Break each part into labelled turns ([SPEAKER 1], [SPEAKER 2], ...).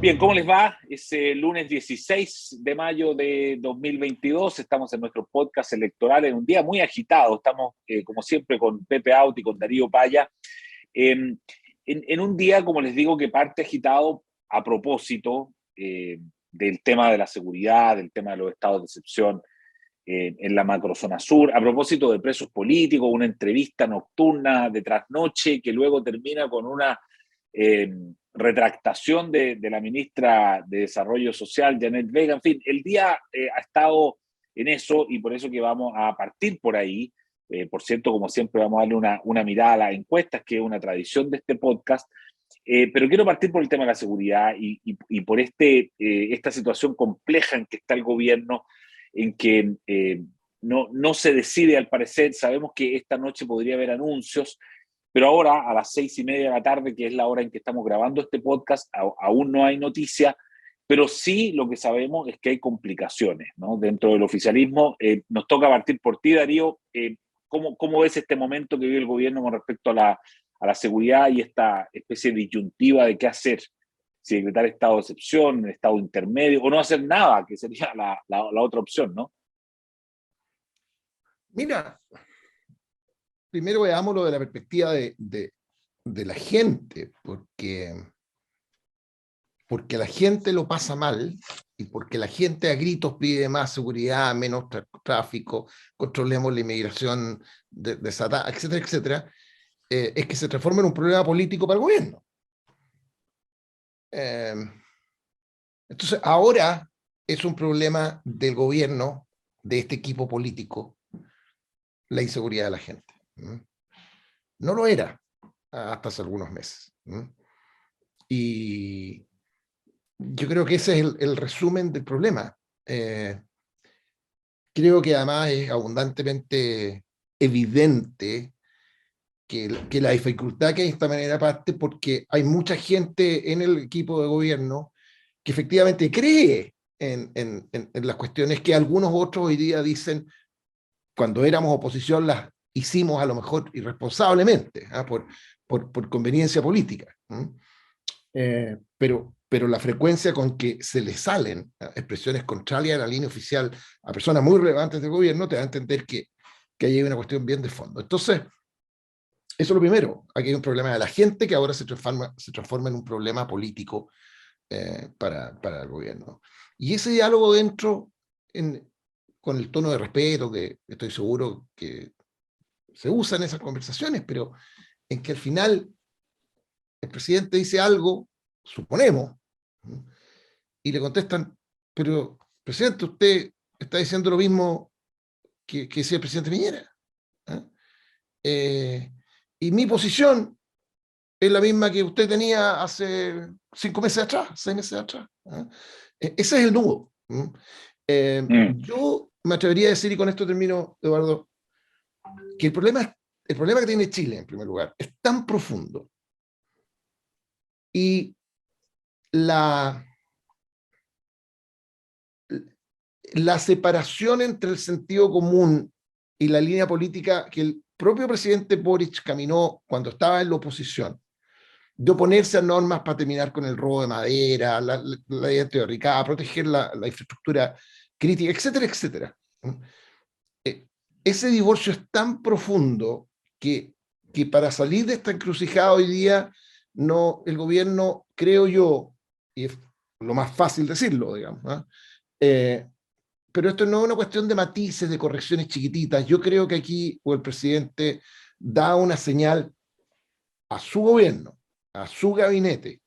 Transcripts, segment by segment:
[SPEAKER 1] Bien, ¿cómo les va? Es el lunes 16 de mayo de 2022. Estamos en nuestro podcast electoral en un día muy agitado. Estamos, como siempre, con Pepe Out y con Darío Paya. En un día, como les digo, que parte agitado a propósito del tema de la seguridad, del tema de los estados de excepción en la macrozona sur, a propósito de presos políticos, una entrevista nocturna de trasnoche que luego termina con una eh, retractación de la ministra de Desarrollo Social, Janet Vega. En fin, el día ha estado en eso y por eso que vamos a partir por ahí. Por cierto, como siempre, vamos a darle una mirada a las encuestas, que es una tradición de este podcast. Pero quiero partir por el tema de la seguridad y por esta situación compleja en que está el gobierno, en que no se decide al parecer. Sabemos que esta noche podría haber anuncios, pero ahora a las 6:30 de la tarde, que es la hora en que estamos grabando este podcast, aún no hay noticia, pero sí lo que sabemos es que hay complicaciones, ¿no? Dentro del oficialismo. Nos toca partir por ti, Darío. ¿Cómo ves este momento que vive el gobierno con respecto a la seguridad y esta especie de disyuntiva de qué hacer? Si decretar estado de excepción, estado intermedio, o no hacer nada, que sería la otra opción, ¿no?
[SPEAKER 2] Mira, primero veámoslo de la perspectiva de la gente, porque la gente lo pasa mal y porque la gente a gritos pide más seguridad, menos tráfico, controlemos la inmigración desatada, etcétera, etcétera, es que se transforma en un problema político para el gobierno. Eh, entonces, ahora es un problema del gobierno, de este equipo político, la inseguridad de la gente. No lo era hasta hace algunos meses. Y yo creo que ese es el resumen del problema. Creo que además es abundantemente evidente que la dificultad que hay de esta manera parte porque hay mucha gente en el equipo de gobierno que efectivamente cree en las cuestiones que algunos otros hoy día dicen, cuando éramos oposición las hicimos a lo mejor irresponsablemente, por conveniencia política. Pero la frecuencia con que se le salen expresiones contrarias a la línea oficial a personas muy relevantes del gobierno te da a entender que hay una cuestión bien de fondo. Entonces, eso es lo primero. Aquí hay un problema de la gente que ahora se transforma en un problema político para el gobierno. Y ese diálogo dentro, con el tono de respeto que estoy seguro que se usa en esas conversaciones, pero en que al final el presidente dice algo, suponemos, y le contestan, pero presidente, usted está diciendo lo mismo que decía el presidente Piñera. Y mi posición es la misma que usted tenía hace 5 meses atrás, 6 meses atrás. Ese es el nudo. Yo me atrevería a decir, y con esto termino, Eduardo, que el problema que tiene Chile, en primer lugar, es tan profundo y la separación entre el sentido común y la línea política que el propio presidente Boric caminó cuando estaba en la oposición, de oponerse a normas para terminar con el robo de madera, la identidad rica, proteger la infraestructura crítica, etcétera, etcétera. Ese divorcio es tan profundo que para salir de esta encrucijada hoy día, no, el gobierno, creo yo, y es lo más fácil decirlo, digamos, pero esto no es una cuestión de matices, de correcciones chiquititas. Yo creo que aquí o el presidente da una señal a su gobierno, a su gabinete,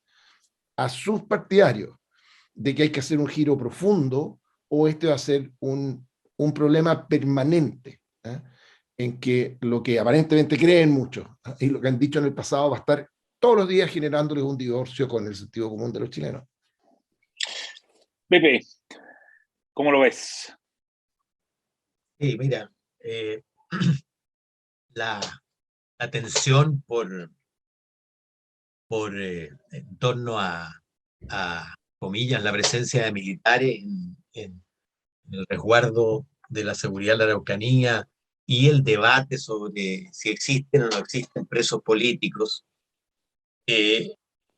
[SPEAKER 2] a sus partidarios, de que hay que hacer un giro profundo o este va a ser un problema permanente, en que lo que aparentemente creen muchos y lo que han dicho en el pasado va a estar todos los días generándoles un divorcio con el sentido común de los chilenos.
[SPEAKER 1] Pepe, ¿cómo lo ves?
[SPEAKER 3] Sí, mira, la tensión en torno a, comillas, la presencia de militares en el resguardo de la seguridad de la Araucanía y el debate sobre si existen o no existen presos políticos,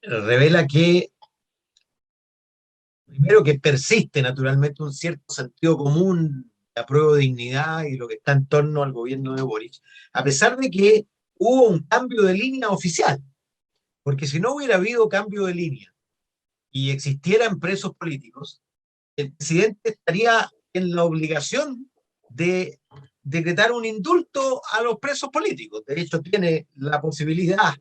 [SPEAKER 3] revela que Primero que persiste naturalmente un cierto sentido común de apruebo de dignidad y lo que está en torno al gobierno de Boric, a pesar de que hubo un cambio de línea oficial, porque si no hubiera habido cambio de línea y existieran presos políticos, el presidente estaría en la obligación de decretar un indulto a los presos políticos. De hecho, tiene la posibilidad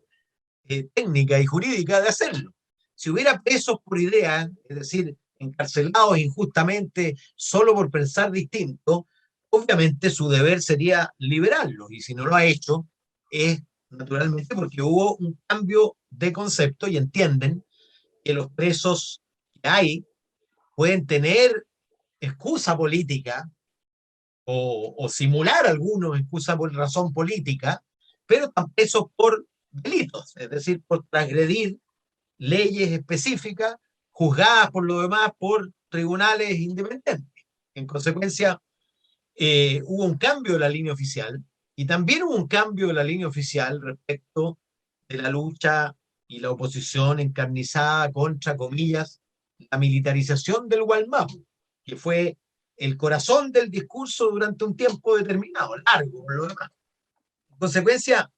[SPEAKER 3] técnica y jurídica de hacerlo. Si hubiera presos por idea, es decir, encarcelados injustamente solo por pensar distinto, obviamente su deber sería liberarlos, y si no lo ha hecho, es naturalmente porque hubo un cambio de concepto y entienden que los presos que hay pueden tener excusa política o simular algunos excusa por razón política, pero están presos por delitos, es decir, por transgredir leyes específicas juzgadas por lo demás por tribunales independientes. En consecuencia, hubo un cambio de la línea oficial y también hubo un cambio de la línea oficial respecto de la lucha y la oposición encarnizada contra, comillas, la militarización del Gualmapu, que fue el corazón del discurso durante un tiempo determinado, largo, por lo demás. En consecuencia,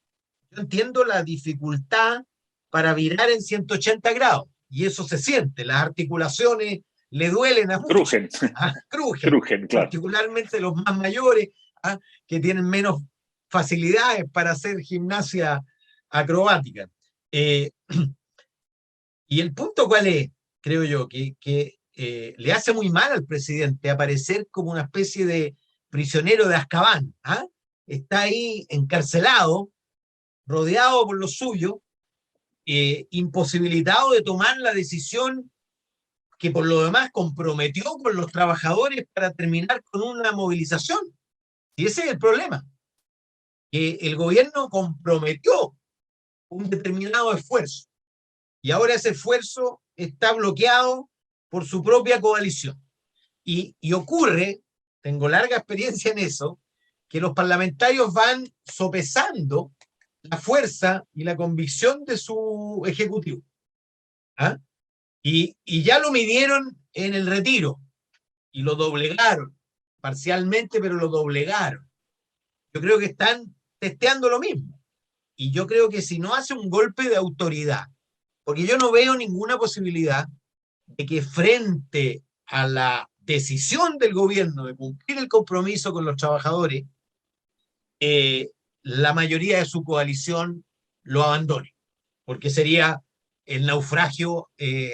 [SPEAKER 3] yo entiendo la dificultad para virar en 180 grados, y eso se siente, las articulaciones le duelen a muchos,
[SPEAKER 1] Crujen,
[SPEAKER 3] crujen,
[SPEAKER 1] claro.
[SPEAKER 3] particularmente los más mayores, que tienen menos facilidades para hacer gimnasia acrobática. Y el punto cuál es, creo yo, que le hace muy mal al presidente aparecer como una especie de prisionero de Azkaban. Está ahí encarcelado, rodeado por los suyos, imposibilitado de tomar la decisión que por lo demás comprometió con los trabajadores para terminar con una movilización. Y ese es el problema, que el gobierno comprometió un determinado esfuerzo y ahora ese esfuerzo está bloqueado por su propia coalición. Y ocurre, tengo larga experiencia en eso, que los parlamentarios van sopesando la fuerza y la convicción de su ejecutivo. Y ya lo midieron en el retiro y lo doblegaron, parcialmente, pero lo doblegaron. Yo creo que están testeando lo mismo. Y yo creo que si no hace un golpe de autoridad, porque yo no veo ninguna posibilidad de que frente a la decisión del gobierno de cumplir el compromiso con los trabajadores, la mayoría de su coalición lo abandone, porque sería el naufragio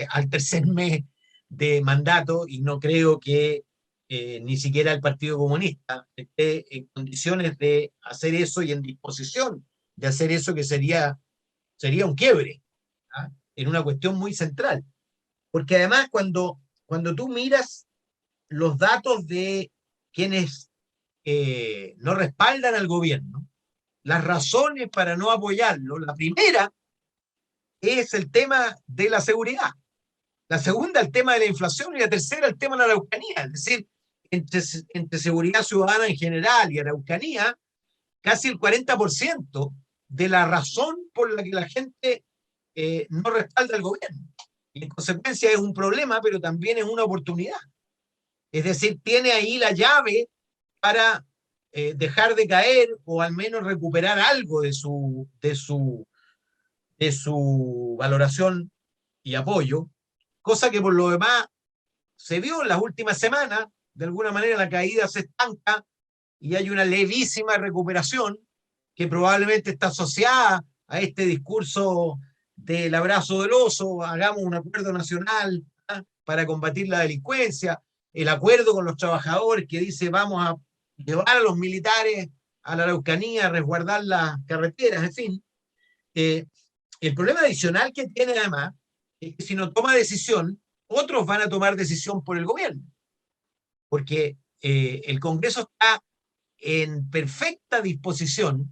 [SPEAKER 3] al tercer mes de mandato, y no creo que ni siquiera el Partido Comunista esté en condiciones de hacer eso y en disposición de hacer eso, que sería un quiebre en una cuestión muy central. Porque además cuando tú miras los datos de quienes no respaldan al gobierno, las razones para no apoyarlo, la primera es el tema de la seguridad, la segunda el tema de la inflación y la tercera el tema de la Araucanía. Es decir, entre seguridad ciudadana en general y Araucanía, casi el 40% de la razón por la que la gente no respalda al gobierno. Y en consecuencia es un problema, pero también es una oportunidad. Es decir, tiene ahí la llave para dejar de caer o al menos recuperar algo de su valoración y apoyo, cosa que por lo demás se vio en las últimas semanas. De alguna manera la caída se estanca y hay una levísima recuperación que probablemente está asociada a este discurso del abrazo del oso, hagamos un acuerdo nacional para combatir la delincuencia, el acuerdo con los trabajadores que dice vamos a llevar a los militares a la Araucanía, a resguardar las carreteras, en fin. El problema adicional que tiene además es que si no toma decisión, otros van a tomar decisión por el gobierno, porque el Congreso está en perfecta disposición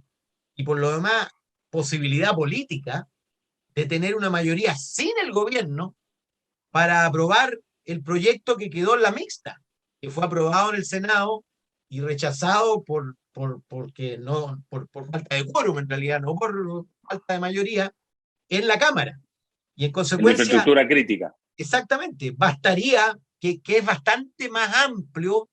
[SPEAKER 3] y por lo demás posibilidad política de tener una mayoría sin el gobierno para aprobar el proyecto que quedó en la mixta, que fue aprobado en el Senado y rechazado por falta de quórum, en realidad, no por falta de mayoría, en la Cámara. Y en
[SPEAKER 1] En la
[SPEAKER 3] consecuencia,
[SPEAKER 1] infraestructura crítica.
[SPEAKER 3] exactamente, bastaría que es bastante más amplio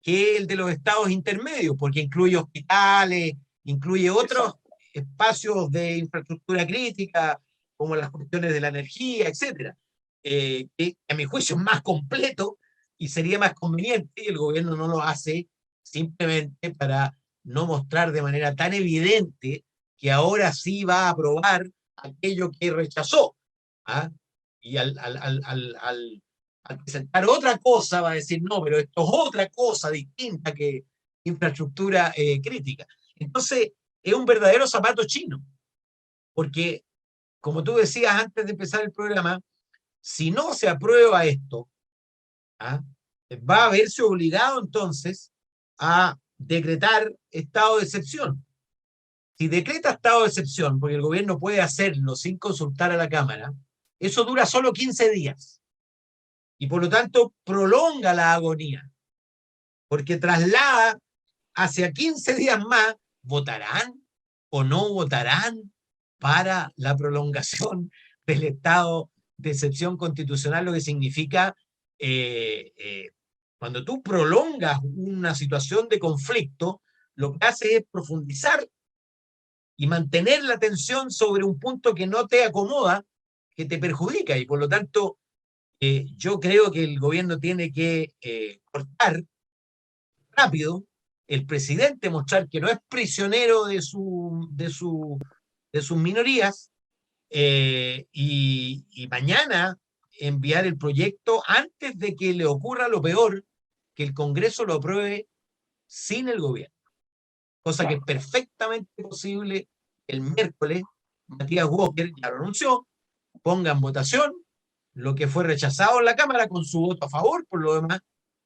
[SPEAKER 3] que el de los estados intermedios, porque incluye hospitales, incluye otros espacios de infraestructura crítica, como las cuestiones de la energía, etcétera, que a mi juicio es más completo y sería más conveniente, y el gobierno no lo hace simplemente para no mostrar de manera tan evidente que ahora sí va a aprobar aquello que rechazó. ¿Ah? Y al presentar otra cosa va a decir, no, pero esto es otra cosa distinta que infraestructura crítica. Entonces, es un verdadero zapato chino, porque, como tú decías antes de empezar el programa, si no se aprueba esto, ¿ah? Va a verse obligado entonces a decretar estado de excepción. Si decreta estado de excepción, porque el gobierno puede hacerlo sin consultar a la Cámara, eso dura solo 15 días. Y por lo tanto prolonga la agonía, porque traslada hacia 15 días más, ¿votarán o no votarán para la prolongación del estado de excepción constitucional? Lo que significa, cuando tú prolongas una situación de conflicto, lo que hace es profundizar y mantener la tensión sobre un punto que no te acomoda, que te perjudica, y por lo tanto yo creo que el gobierno tiene que cortar rápido, el presidente mostrar que no es prisionero de sus minorías, y mañana enviar el proyecto antes de que le ocurra lo peor, que el Congreso lo apruebe sin el gobierno, cosa que es perfectamente posible el miércoles. Matías Walker ya lo anunció, ponga en votación lo que fue rechazado en la Cámara con su voto a favor, por lo demás,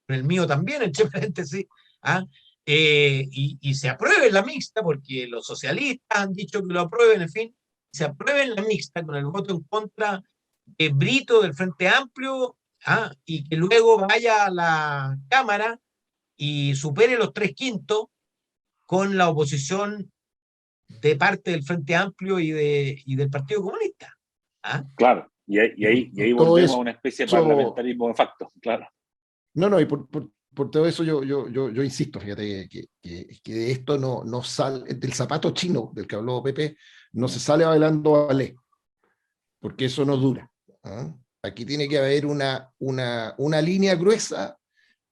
[SPEAKER 3] con el mío también, entre paréntesis, ¿ah? Y se apruebe la mixta, porque los socialistas han dicho que lo aprueben, en fin, se apruebe la mixta con el voto en contra de Brito del Frente Amplio, ¿ah? Y que luego vaya a la Cámara y supere los 3/5 con la oposición de parte del Frente Amplio y del Partido Comunista. ¿Ah?
[SPEAKER 1] Claro, y ahí
[SPEAKER 2] Todo
[SPEAKER 1] volvemos a una especie de
[SPEAKER 2] eso,
[SPEAKER 1] parlamentarismo de facto, claro.
[SPEAKER 2] no, y por todo eso yo insisto, fíjate, que de esto no sale, del zapato chino del que habló Pepe, no se sale bailando a ley, porque eso no dura. ¿Ah? Aquí tiene que haber una línea gruesa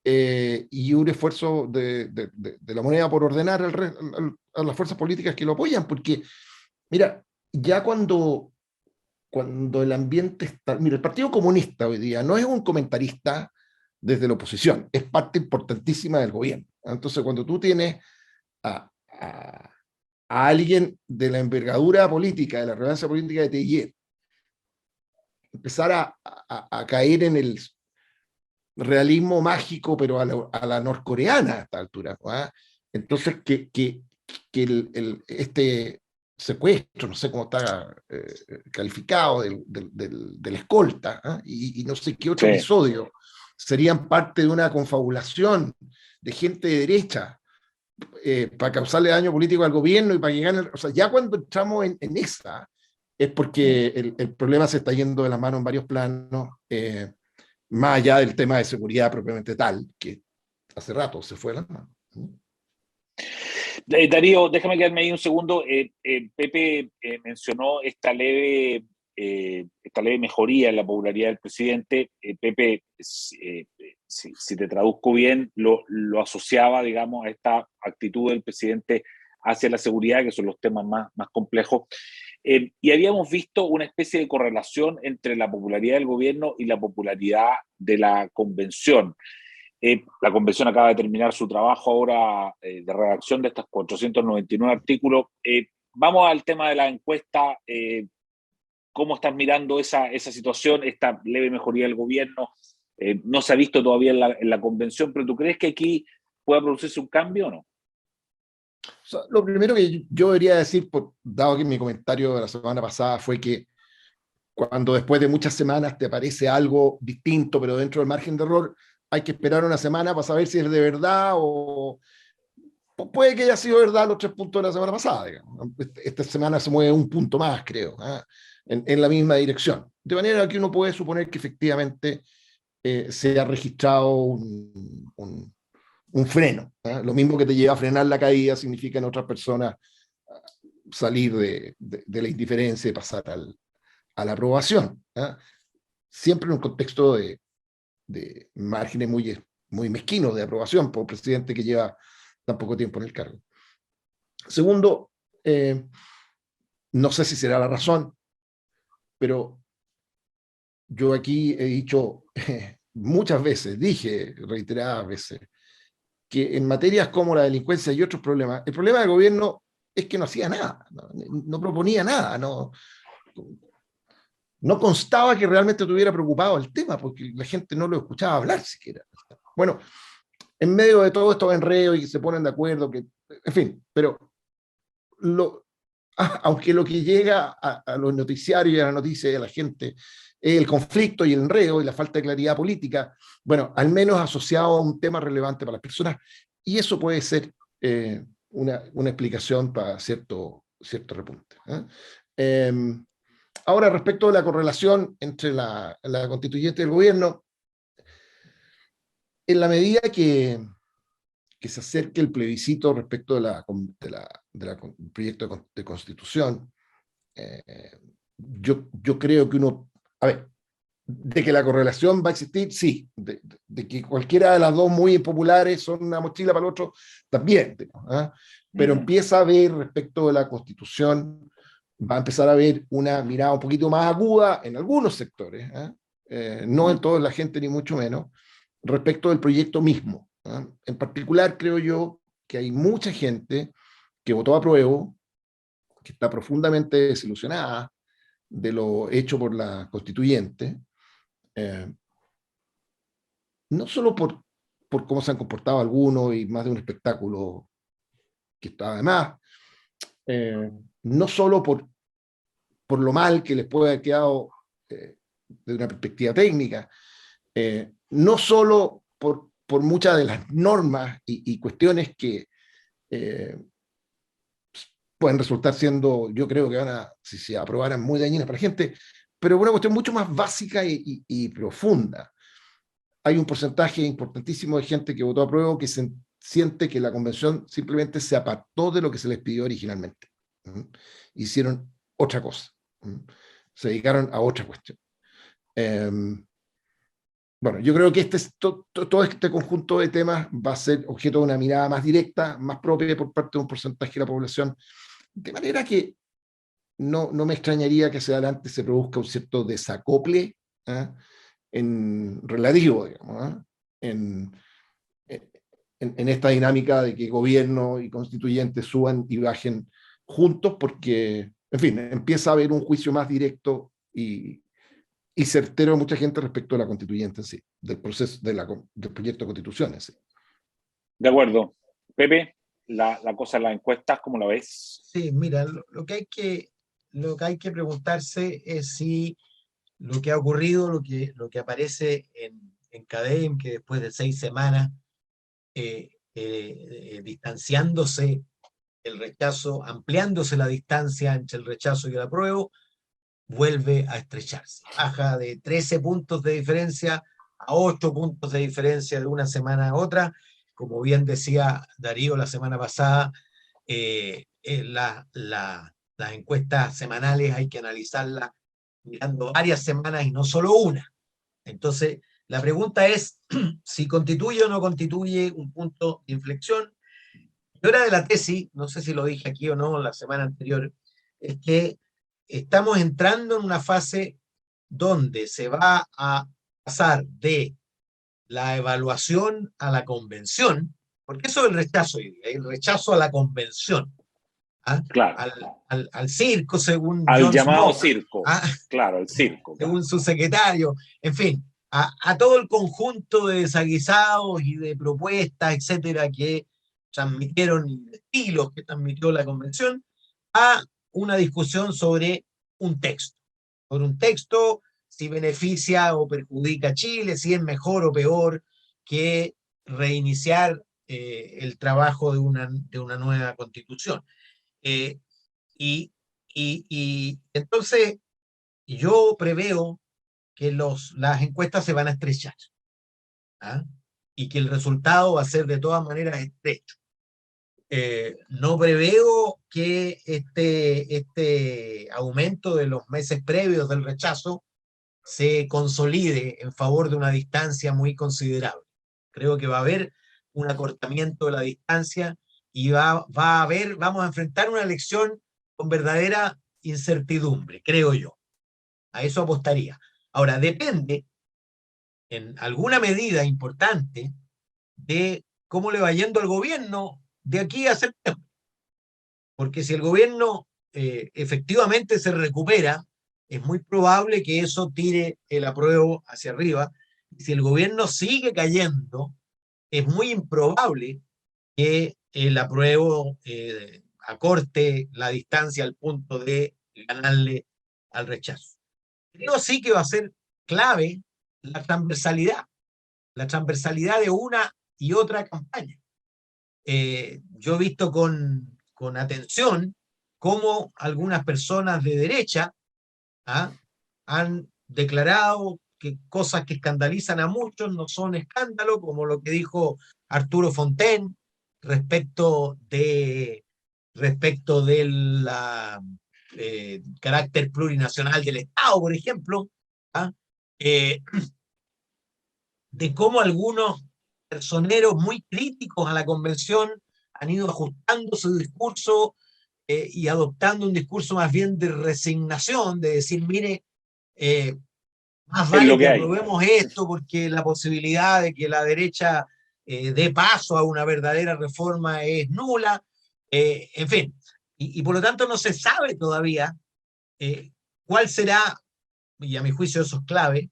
[SPEAKER 2] y un esfuerzo de la moneda por ordenar a las fuerzas políticas que lo apoyan, porque, mira, ya cuando el ambiente está... Mira, el Partido Comunista hoy día no es un comentarista desde la oposición, es parte importantísima del gobierno. Entonces, cuando tú tienes a, a, a alguien de la envergadura política, de la relevancia política de Tellier, empezar a caer en el realismo mágico, pero a la norcoreana a esta altura, ¿no? Entonces, que este secuestro, no sé cómo está calificado, del escolta, ¿eh? Y no sé qué otro
[SPEAKER 1] Sí.
[SPEAKER 2] episodio, serían parte de una confabulación de gente de derecha para causarle daño político al gobierno y para que gane. O sea, ya cuando entramos en esa, es porque el problema se está yendo de las manos en varios planos, más allá del tema de seguridad propiamente tal, que hace rato se fue de las manos.
[SPEAKER 1] Darío, déjame quedarme ahí un segundo. Pepe mencionó esta leve mejoría en la popularidad del presidente. Pepe, si te traduzco bien, lo asociaba, digamos, a esta actitud del presidente hacia la seguridad, que son los temas más complejos. Y habíamos visto una especie de correlación entre la popularidad del gobierno y la popularidad de la convención. La convención acaba de terminar su trabajo ahora de redacción de estos 499 artículos. Vamos al tema de la encuesta. ¿Cómo estás mirando esa situación, esta leve mejoría del gobierno? No se ha visto todavía en la convención, pero ¿tú crees que aquí pueda producirse un cambio o no?
[SPEAKER 2] O sea, lo primero que yo debería decir, dado que mi comentario de la semana pasada fue que cuando después de muchas semanas te aparece algo distinto, pero dentro del margen de error, hay que esperar una semana para saber si es de verdad o puede que haya sido verdad los 3 puntos de la semana pasada. Digamos. Esta semana se mueve un punto más, creo, en la misma dirección. De manera que uno puede suponer que efectivamente se ha registrado un freno. Lo mismo que te lleva a frenar la caída significa en otras personas salir de la indiferencia y pasar a la aprobación. Siempre en un contexto de márgenes muy mezquinos de aprobación por un presidente que lleva tan poco tiempo en el cargo. Segundo, no sé si será la razón, pero yo aquí he dicho muchas veces, dije reiteradas veces, que en materias como la delincuencia y otros problemas, el problema del gobierno es que no hacía nada, no proponía nada, no constaba que realmente estuviera preocupado el tema, porque la gente no lo escuchaba hablar siquiera. Bueno, en medio de todo estos enredos y que se ponen de acuerdo, en fin, pero aunque lo que llega a los noticiarios y a la noticia de la gente es el conflicto y el enredo y la falta de claridad política, bueno, al menos asociado a un tema relevante para las personas, y eso puede ser una explicación para cierto repunte. Ahora, respecto de la correlación entre la constituyente y el gobierno, en la medida que se acerque el plebiscito respecto del proyecto de constitución, yo creo que a ver, de que la correlación va a existir, sí, de que cualquiera de las dos muy impopulares son una mochila para el otro, también, pero empieza a haber respecto de la constitución, va a empezar a haber una mirada un poquito más aguda en algunos sectores, no en toda la gente ni mucho menos, respecto del proyecto mismo. En particular, creo yo que hay mucha gente que votó a prueba, que está profundamente desilusionada de lo hecho por la constituyente, no solo por cómo se han comportado algunos y más de un espectáculo que está además, no solo por lo mal que les puede haber quedado de una perspectiva técnica, no solo por muchas de las normas y cuestiones que pueden resultar siendo, yo creo que si se aprobaran, muy dañinas para la gente, pero una cuestión mucho más básica y profunda. Hay un porcentaje importantísimo de gente que votó a prueba que siente que la convención simplemente se apartó de lo que se les pidió originalmente. Hicieron otra cosa. Se dedicaron a otra cuestión. Bueno, yo creo que todo este conjunto de temas va a ser objeto de una mirada más directa, más propia por parte de un porcentaje de la población, de manera que no me extrañaría que hacia adelante se produzca un cierto desacople relativo, digamos, en esta dinámica de que gobierno y constituyentes suban y bajen juntos, porque, en fin, empieza a haber un juicio más directo y certero de mucha gente respecto a la constituyente en sí, del proceso del proyecto de constitución en sí.
[SPEAKER 1] De acuerdo. Pepe, la cosa de las encuestas, ¿cómo la ves?
[SPEAKER 3] Sí, mira, lo que hay que preguntarse es si lo que ha ocurrido, lo que aparece en CADEM, que después de 6 semanas distanciándose el rechazo, ampliándose la distancia entre el rechazo y el apruebo, vuelve a estrecharse. Baja de 13 puntos de diferencia a 8 puntos de diferencia de una semana a otra. Como bien decía Darío la semana pasada, las encuestas semanales hay que analizarlas mirando varias semanas y no solo una. Entonces, la pregunta es si constituye o no constituye un punto de inflexión. Yo era de la tesis, no sé si lo dije aquí o no la semana anterior, es que estamos entrando en una fase donde se va a pasar de la evaluación a la convención, porque eso es el rechazo hoy día, el rechazo a la convención,
[SPEAKER 1] claro.
[SPEAKER 3] al circo, según
[SPEAKER 1] al
[SPEAKER 3] John
[SPEAKER 1] llamado
[SPEAKER 3] Snow,
[SPEAKER 1] circo, claro, el circo.
[SPEAKER 3] Según su secretario, en fin, a todo el conjunto de desaguisados y de propuestas, etcétera, que transmitieron, y de estilos que transmitió la convención, a una discusión sobre un texto. Sobre un texto, si beneficia o perjudica a Chile, si es mejor o peor que reiniciar el trabajo de una nueva constitución. Y entonces yo preveo que las encuestas se van a estrechar, ¿ah? Y que el resultado va a ser de todas maneras estrecho. No preveo que este aumento de los meses previos del rechazo se consolide en favor de una distancia muy considerable. Creo que va a haber un acortamiento de la distancia y vamos a enfrentar una elección con verdadera incertidumbre, creo yo. A eso apostaría. Ahora, depende, en alguna medida importante, de cómo le va yendo al gobierno de aquí a septiembre. Porque si el gobierno efectivamente se recupera, es muy probable que eso tire el apruebo hacia arriba. Si el gobierno sigue cayendo, es muy improbable que el apruebo acorte la distancia al punto de ganarle al rechazo. Creo sí que va a ser clave la transversalidad de una y otra campaña. Yo he visto con atención cómo algunas personas de derecha han declarado que cosas que escandalizan a muchos no son escándalo, como lo que dijo Arturo Fontaine respecto del carácter plurinacional del Estado, por ejemplo, de cómo algunos personeros muy críticos a la convención han ido ajustando su discurso y adoptando un discurso más bien de resignación, de decir, mire, más vale que aprobemos esto porque la posibilidad de que la derecha dé paso a una verdadera reforma es nula, en fin, y por lo tanto no se sabe todavía cuál será, y a mi juicio eso es clave,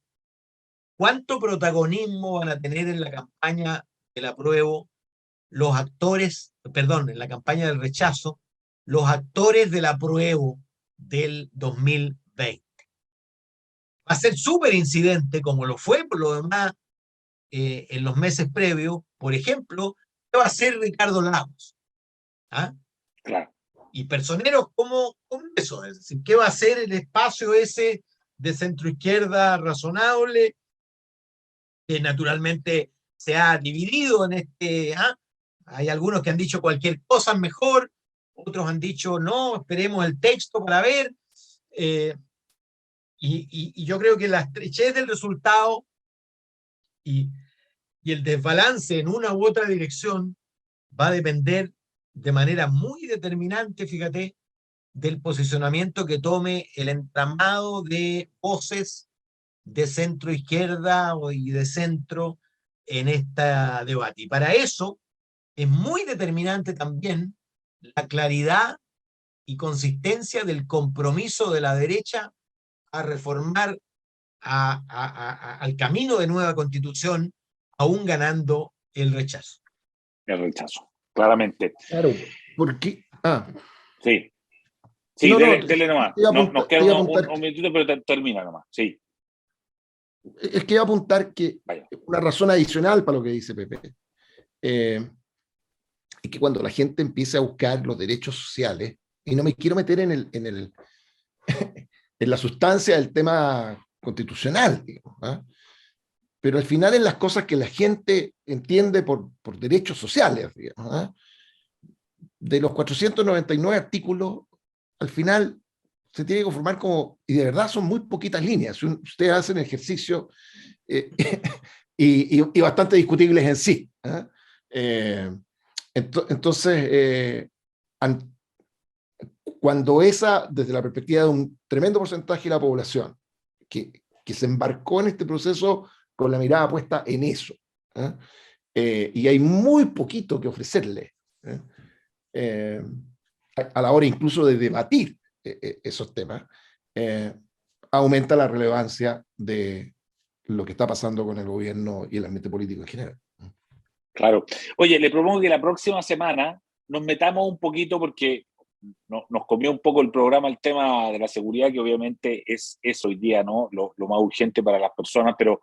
[SPEAKER 3] cuánto protagonismo van a tener en la campaña del apruebo los actores, perdón, en la campaña del rechazo, los actores del apruebo del 2020. Va a ser súper incidente, como lo fue por lo demás en los meses previos. Por ejemplo, ¿qué va a hacer Ricardo Lagos? ¿Ah?
[SPEAKER 1] Claro.
[SPEAKER 3] Y personeros como eso, es decir, ¿qué va a hacer el espacio ese de centroizquierda razonable, que naturalmente se ha dividido en este... Hay algunos que han dicho cualquier cosa es mejor, otros han dicho no, esperemos el texto para ver, y yo creo que la estrechez del resultado y el desbalance en una u otra dirección va a depender de manera muy determinante, fíjate, del posicionamiento que tome el entramado de voces de centro izquierda y de centro en este debate. Y para eso es muy determinante también la claridad y consistencia del compromiso de la derecha a reformar al camino de nueva constitución, aún ganando el rechazo.
[SPEAKER 1] El rechazo, claramente.
[SPEAKER 2] Claro, porque...
[SPEAKER 1] Sí, sí,
[SPEAKER 2] no,
[SPEAKER 1] dele nomás. Nos queda un minutito, pero termina nomás. Sí.
[SPEAKER 2] Es que iba a apuntar que una razón adicional para lo que dice Pepe es que cuando la gente empieza a buscar los derechos sociales, y no me quiero meter en la sustancia del tema constitucional, digamos, pero al final en las cosas que la gente entiende por derechos sociales, digamos, de los 499 artículos, al final se tiene que conformar como, y de verdad son muy poquitas líneas, ustedes hacen ejercicio y bastante discutibles en sí. Entonces, cuando desde la perspectiva de un tremendo porcentaje de la población que se embarcó en este proceso con la mirada puesta en eso, y hay muy poquito que ofrecerle a la hora incluso de debatir esos temas, aumenta la relevancia de lo que está pasando con el gobierno y el ambiente político en general.
[SPEAKER 1] Claro. Oye, le propongo que la próxima semana nos metamos un poquito, porque nos comió un poco el programa el tema de la seguridad, que obviamente es hoy día, ¿no? Lo más urgente para las personas, pero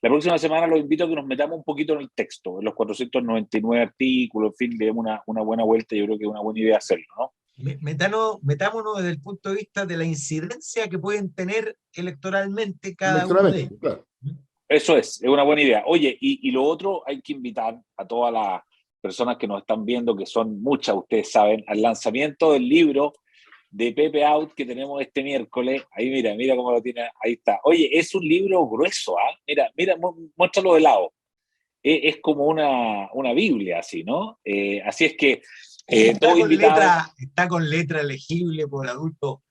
[SPEAKER 1] la próxima semana los invito a que nos metamos un poquito en el texto, en los 499 artículos, en fin, le demos una buena vuelta. Yo creo que es una buena idea hacerlo, ¿no?
[SPEAKER 3] Metámonos desde el punto de vista de la incidencia que pueden tener electoralmente cada uno de ellos.
[SPEAKER 2] Claro.
[SPEAKER 1] Eso es una buena idea. Oye, y lo otro, hay que invitar a todas las personas que nos están viendo, que son muchas, ustedes saben, al lanzamiento del libro de Pepe Out que tenemos este miércoles. Ahí mira cómo lo tiene, ahí está. Oye, es un libro grueso, ¿ah? Mira, muéstralo de lado. Es como una Biblia, así, ¿no? Así es que todo invitado.
[SPEAKER 3] Está con letra legible por adultos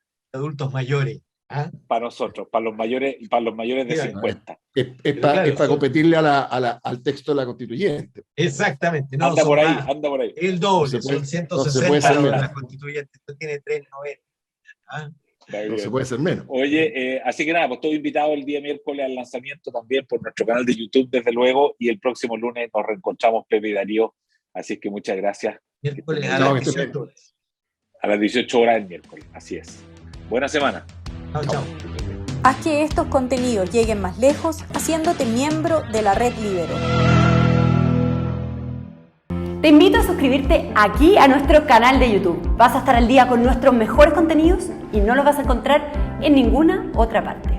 [SPEAKER 3] mayores. ¿Ah?
[SPEAKER 1] Para nosotros, para los mayores de 50.
[SPEAKER 2] Es para competirle al texto de la constituyente.
[SPEAKER 3] Exactamente.
[SPEAKER 1] No, anda por ahí.
[SPEAKER 3] El doble, son 160 las constituyentes. Esto tiene 3 novelas. ¿Ah?
[SPEAKER 2] No se puede ser menos.
[SPEAKER 1] Oye, así que nada, pues todo invitado el día miércoles al lanzamiento también por nuestro canal de YouTube, desde luego, y el próximo lunes nos reencontramos Pepe y Darío. Así que muchas gracias.
[SPEAKER 3] Miércoles a las 18 horas.
[SPEAKER 1] A las 18 horas del miércoles, así es. Buena semana.
[SPEAKER 3] Chao.
[SPEAKER 4] Haz que estos contenidos lleguen más lejos haciéndote miembro de la Red Libero.
[SPEAKER 5] Te invito a suscribirte aquí a nuestro canal de YouTube. Vas a estar al día con nuestros mejores contenidos y no los vas a encontrar en ninguna otra parte.